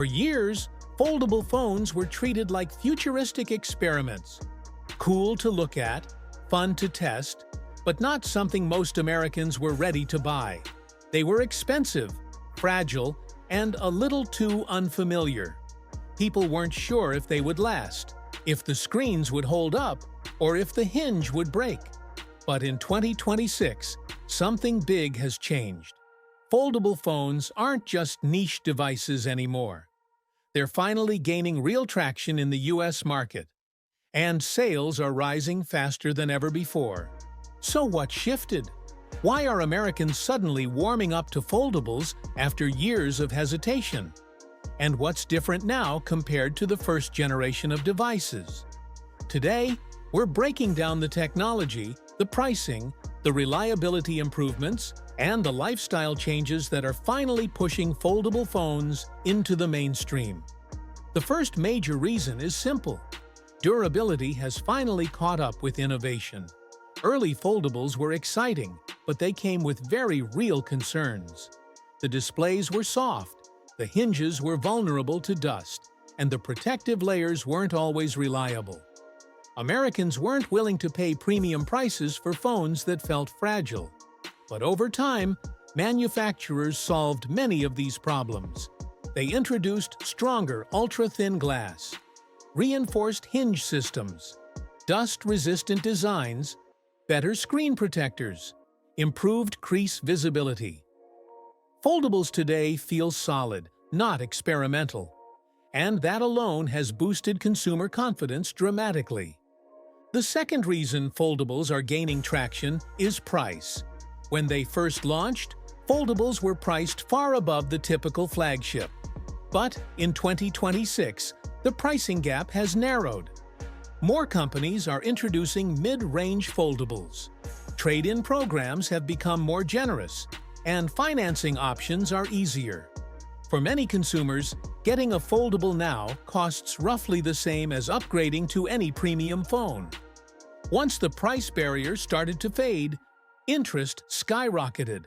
For years, foldable phones were treated like futuristic experiments. Cool to look at, fun to test, but not something most Americans were ready to buy. They were expensive, fragile, and a little too unfamiliar. People weren't sure if they would last, if the screens would hold up, or if the hinge would break. But in 2026, something big has changed. Foldable phones aren't just niche devices anymore. They're finally gaining real traction in the US market, and sales are rising faster than ever before. So what shifted? Why are Americans suddenly warming up to foldables after years of hesitation? And what's different now compared to the first generation of devices? Today, we're breaking down the technology, the pricing, the reliability improvements, and the lifestyle changes that are finally pushing foldable phones into the mainstream. The first major reason is simple. Durability has finally caught up with innovation. Early foldables were exciting, but they came with very real concerns. The displays were soft, the hinges were vulnerable to dust, and the protective layers weren't always reliable. Americans weren't willing to pay premium prices for phones that felt fragile. But over time, manufacturers solved many of these problems. They introduced stronger ultra-thin glass, reinforced hinge systems, dust-resistant designs, better screen protectors, improved crease visibility. Foldables today feel solid, not experimental, and that alone has boosted consumer confidence dramatically. The second reason foldables are gaining traction is price. When they first launched, foldables were priced far above the typical flagship. But in 2026, the pricing gap has narrowed. More companies are introducing mid-range foldables. Trade-in programs have become more generous, and financing options are easier. For many consumers, getting a foldable now costs roughly the same as upgrading to any premium phone. Once the price barrier started to fade, interest skyrocketed.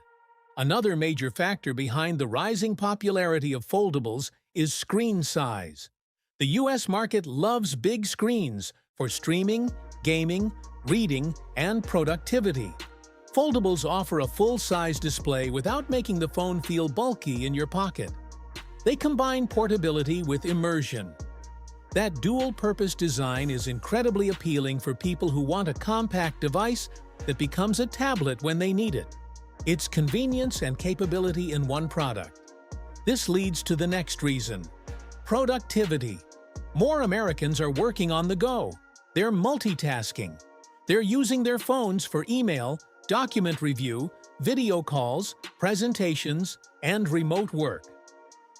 Another major factor behind the rising popularity of foldables is screen size. The US market loves big screens for streaming, gaming, reading, and productivity. Foldables offer a full-size display without making the phone feel bulky in your pocket. They combine portability with immersion. That dual-purpose design is incredibly appealing for people who want a compact device that becomes a tablet when they need it. It's convenience and capability in one product. This leads to the next reason: productivity. More Americans are working on the go. They're multitasking. They're using their phones for email, document review, video calls, presentations, and remote work.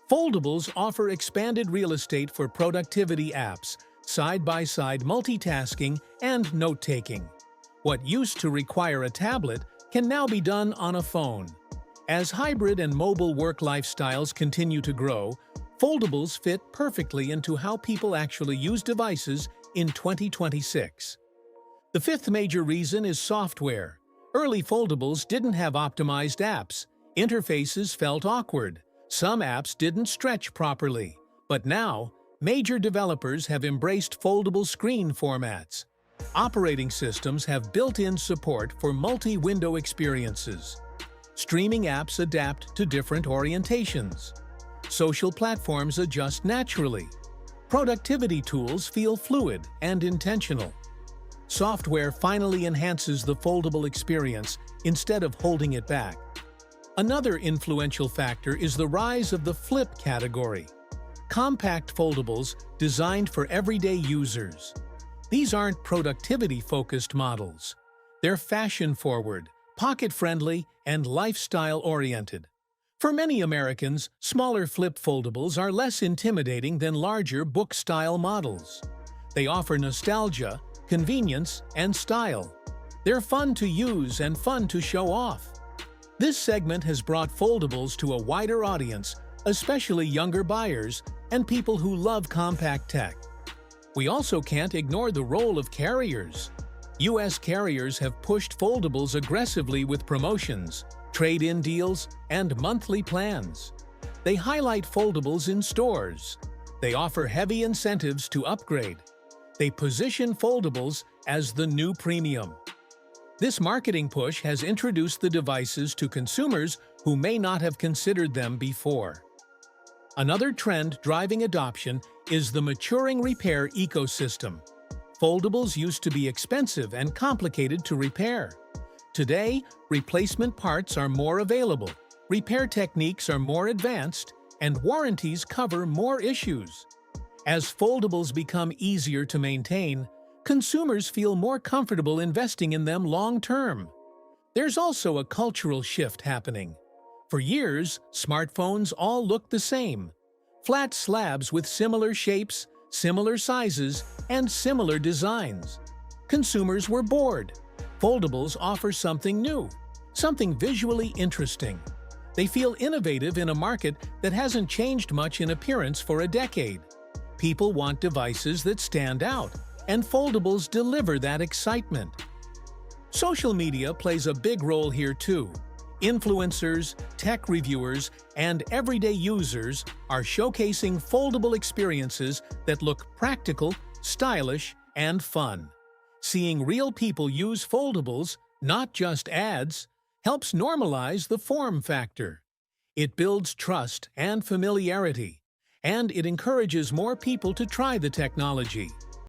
Foldables offer expanded real estate for productivity apps, side-by-side multitasking, and note-taking. What used to require a tablet can now be done on a phone. As hybrid and mobile work lifestyles continue to grow, foldables fit perfectly into how people actually use devices in 2026. The fifth major reason is software. Early foldables didn't have optimized apps. Interfaces felt awkward. Some apps didn't stretch properly. But now, major developers have embraced foldable screen formats. Operating systems have built-in support for multi-window experiences. Streaming apps adapt to different orientations. Social platforms adjust naturally. Productivity tools feel fluid and intentional. Software finally enhances the foldable experience instead of holding it back. Another influential factor is the rise of the flip category. Compact foldables designed for everyday users. These aren't productivity-focused models. They're fashion-forward, pocket-friendly, and lifestyle-oriented. For many Americans, smaller flip foldables are less intimidating than larger book-style models. They offer nostalgia, convenience, and style. They're fun to use and fun to show off. This segment has brought foldables to a wider audience, especially younger buyers and people who love compact tech. We also can't ignore the role of carriers. US carriers have pushed foldables aggressively with promotions, trade-in deals, and monthly plans. They highlight foldables in stores. They offer heavy incentives to upgrade. They position foldables as the new premium. This marketing push has introduced the devices to consumers who may not have considered them before. Another trend driving adoption is the maturing repair ecosystem. Foldables used to be expensive and complicated to repair. Today, replacement parts are more available, repair techniques are more advanced, and warranties cover more issues. As foldables become easier to maintain, consumers feel more comfortable investing in them long-term. There's also a cultural shift happening. For years, smartphones all looked the same. Flat slabs with similar shapes, similar sizes, and similar designs. Consumers were bored. Foldables offer something new, something visually interesting. They feel innovative in a market that hasn't changed much in appearance for a decade. People want devices that stand out, and foldables deliver that excitement. Social media plays a big role here too. Influencers, tech reviewers, and everyday users are showcasing foldable experiences that look practical, stylish, and fun. Seeing real people use foldables, not just ads, helps normalize the form factor. It builds trust and familiarity, and it encourages more people to try the technology.